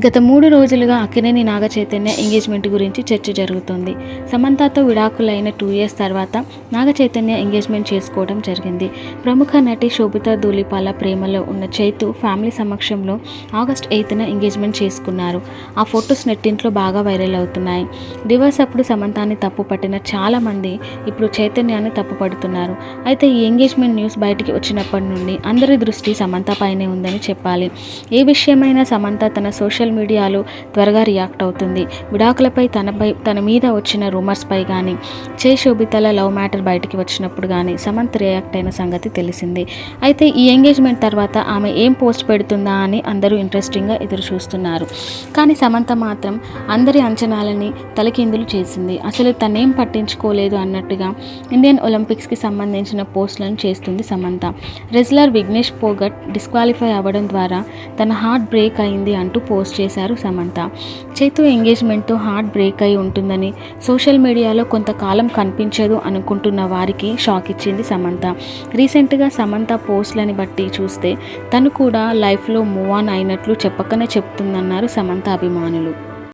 గత 3 రోజులుగా అక్కినేని నాగచైతన్య ఎంగేజ్మెంట్ గురించి చర్చ జరుగుతోంది. సమంతతో విడాకులైన 2 ఇయర్స్ తర్వాత నాగచైతన్య ఎంగేజ్మెంట్ చేసుకోవడం జరిగింది. ప్రముఖ నటి శోభితా ధూళిపాల ప్రేమలో ఉన్న చైతు ఫ్యామిలీ సమక్షంలో ఆగస్ట్ 8న ఎంగేజ్మెంట్ చేసుకున్నారు. ఆ ఫొటోస్ నెట్టింట్లో బాగా వైరల్ అవుతున్నాయి. డివోర్స్ అప్పుడు సమంతాని తప్పు పట్టిన చాలామంది ఇప్పుడు చైతన్యాన్ని తప్పుపడుతున్నారు. అయితే ఈ ఎంగేజ్మెంట్ న్యూస్ బయటికి వచ్చినప్పటి నుండి అందరి దృష్టి సమంత పైనే ఉందని చెప్పాలి. ఏ విషయమైనా సమంత తన సోషల్ మీడియాలో త్వరగా రియాక్ట్ అవుతుంది. విడాకులపై తన మీద వచ్చిన రూమర్స్పై కానీ, శోభితల లవ్ మ్యాటర్ బయటికి వచ్చినప్పుడు కానీ సమంత రియాక్ట్ అయిన సంగతి తెలిసింది. అయితే ఈ ఎంగేజ్మెంట్ తర్వాత ఆమె ఏం పోస్ట్ పెడుతుందా అని అందరూ ఇంట్రెస్టింగ్గా ఎదురు చూస్తున్నారు. కానీ సమంత మాత్రం అందరి అంచనాలని తలకిందులు చేసింది. అసలు తనేం పట్టించుకోలేదు అన్నట్టుగా ఇండియన్ ఒలింపిక్స్కి సంబంధించిన పోస్టులను చేస్తుంది సమంత. రెజ్లర్ విఘ్నేష్ పోగట్ డిస్క్వాలిఫై అవ్వడం ద్వారా తన హార్ట్ బ్రేక్ అయింది అంటూ పోస్ట్ చేశారు సమంత. చైతు ఎంగేజ్మెంట్తో హార్ట్ బ్రేక్ అయి ఉంటుందని సోషల్ మీడియాలో కొంతకాలం కనిపించదు అనుకుంటున్న వారికి షాక్ ఇచ్చింది సమంత. రీసెంట్గా సమంత పోస్ట్లని బట్టి చూస్తే తను కూడా లైఫ్లో మూవ్ ఆన్ అయినట్లు చెప్పకనే చెప్తుందన్నారు సమంత అభిమానులు.